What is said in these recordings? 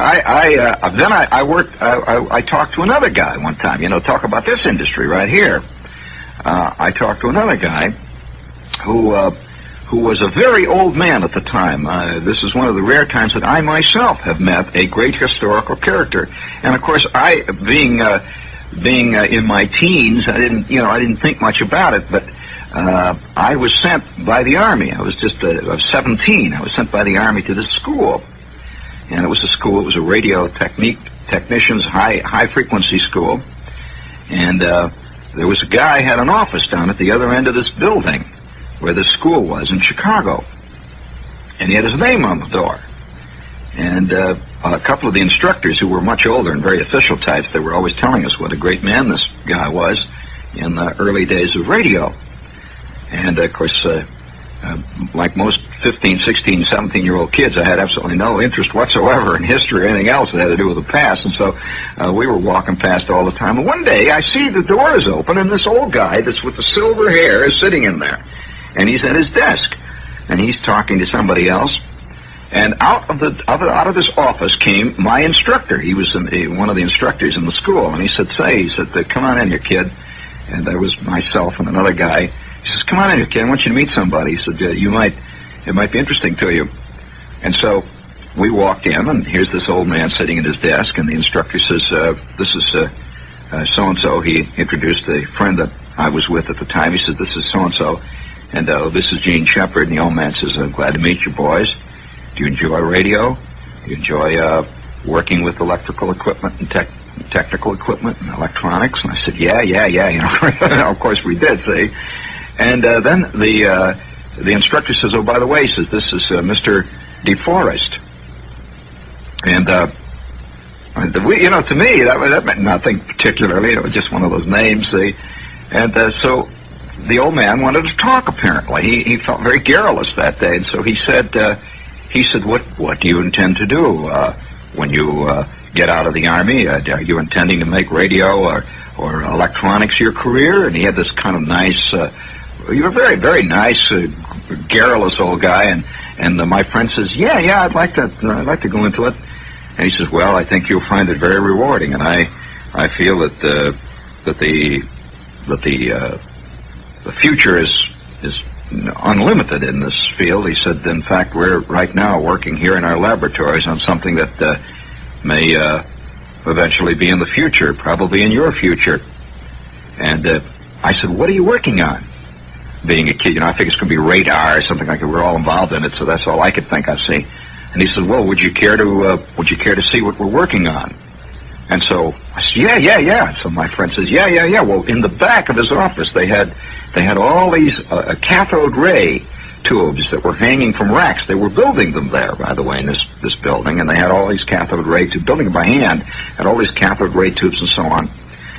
I talked to another guy one time, talk about this industry right here. I talked to another guy who was a very old man at the time. This is one of the rare times that I myself have met a great historical character. And of course, being in my teens, I didn't think much about it, but I was sent by the Army. I was 17. I was sent by the Army to this school. And it was a radio technicians high frequency school. And there was a guy had an office down at the other end of this building where the school was in Chicago. And he had his name on the door. And a couple of the instructors who were much older and very official types, they were always telling us what a great man this guy was in the early days of radio. And of course, like most 15, 16, 17-year-old kids, I had absolutely no interest whatsoever in history or anything else that had to do with the past. And so we were walking past all the time. And one day I see the door is open and this old guy that's with the silver hair is sitting in there. And he's at his desk. And he's talking to somebody else. And out of this office came my instructor. He was one of the instructors in the school. And he said, come on in here, kid. And there was myself and another guy. He says, come on in here, kid. I want you to meet somebody. He said, it might be interesting to you. And so we walked in, and here's this old man sitting at his desk, and the instructor says, this is so-and-so. He introduced the friend that I was with at the time. He says, this is so-and-so, and this is Gene Shepard. And the old man says, I'm glad to meet you, boys. Do you enjoy radio? Do you enjoy working with electrical equipment and technical equipment and electronics? And I said, yeah. Of course we did, see. And then the instructor says, oh, by the way, he says, this is Mr. DeForest. And, to me, that meant nothing particularly. It was just one of those names, see. And so the old man wanted to talk, apparently. He felt very garrulous that day. And so he said, what do you intend to do when you get out of the Army? Are you intending to make radio or electronics your career? And he had this kind of nice... you were very, very nice, garrulous old guy, and my friend says, yeah, I'd like to go into it. And he says, well, I think you'll find it very rewarding, and I feel that the future is unlimited in this field. He said, in fact, we're right now working here in our laboratories on something that may eventually be in the future, probably in your future. And I said, what are you working on? Being a kid, I think it's going to be radar or something like that. We're all involved in it, so that's all I could think of. See, and he said, "Well, would you care to see what we're working on?" And so I said, "Yeah." So my friend says, "Yeah." Well, in the back of his office, they had all these cathode ray tubes that were hanging from racks. They were building them there, by the way, in this building, and they had all these cathode ray tubes, building them by hand, had all these cathode ray tubes and so on,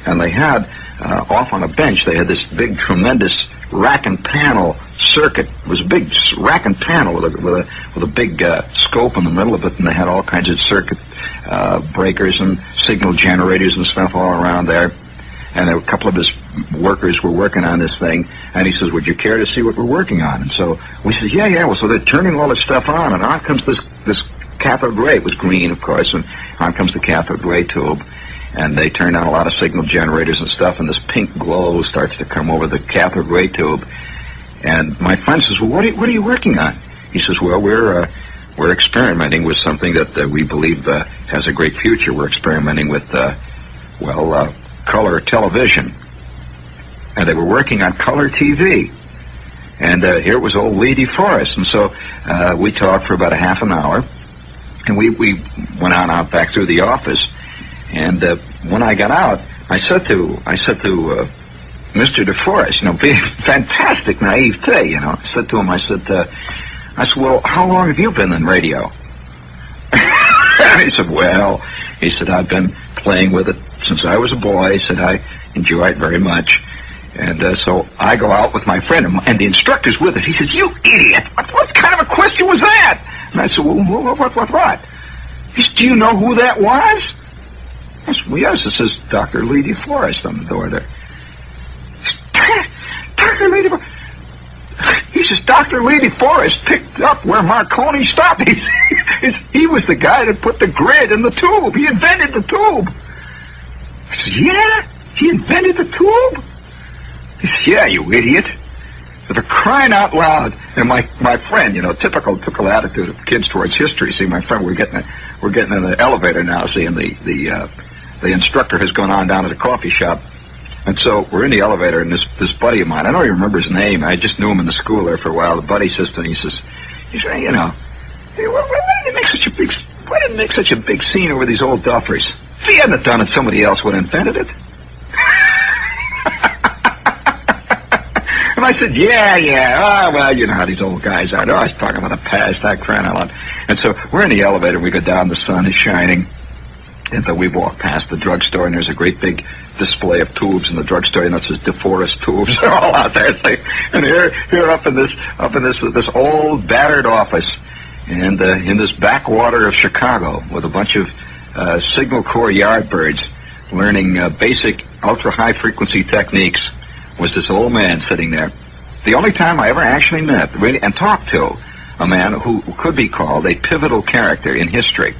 and they had off on a bench, they had this big, tremendous rack and panel circuit. It was a big rack and panel with a big scope in the middle of it, and they had all kinds of circuit breakers and signal generators and stuff all around there. And a couple of his workers were working on this thing, and he says, would you care to see what we're working on? And so we said, yeah. Well, so they're turning all this stuff on, and on comes this cathode ray. It was green, of course, and on comes the cathode ray tube. And they turned on a lot of signal generators and stuff, and this pink glow starts to come over the cathode ray tube. And my friend says, well, what are you working on? He says, well, we're experimenting with something that we believe has a great future. We're experimenting with, color television. And they were working on color TV. And here was old Lee DeForest. And so we talked for about a half an hour, and we went on out back through the office. And when I got out, I said to Mr. DeForest, being fantastic naivete, I said to him, I said, well, how long have you been in radio? And he said, I've been playing with it since I was a boy. He said, I enjoy it very much. And so I go out with my friend, and the instructor's with us. He says, you idiot, what kind of a question was that? And I said, well, what? He said, do you know who that was? I said, well, yes, it says Dr. Lee DeForest on the door there. Dr. Lee DeForest. He says, Dr. Lee DeForest picked up where Marconi stopped. He was the guy that put the grid in the tube. He invented the tube. I said, yeah? He invented the tube? He said, yeah, you idiot. So for crying out loud. And my friend, typical attitude of kids towards history. See, my friend, we're getting in the elevator now, see, and the instructor has gone on down to the coffee shop. And so we're in the elevator, and this buddy of mine, I don't even remember his name. I just knew him in the school there for a while. The buddy says to me, he says, hey, why didn't you make such a big scene over these old duffers? If he hadn't done it, somebody else would have invented it. And I said, yeah. Oh, well, you know how these old guys are. They're always talking about the past, that crying out loud. And so we're in the elevator. We go down. The sun is shining. And then we walk past the drugstore, and there's a great big display of tubes in the drugstore. It says DeForest tubes. They're all out there. It's like, and here up in this old battered office, and in this backwater of Chicago, with a bunch of Signal Corps Yardbirds learning basic ultra-high frequency techniques, was this old man sitting there. The only time I ever actually met and talked to a man who could be called a pivotal character in history.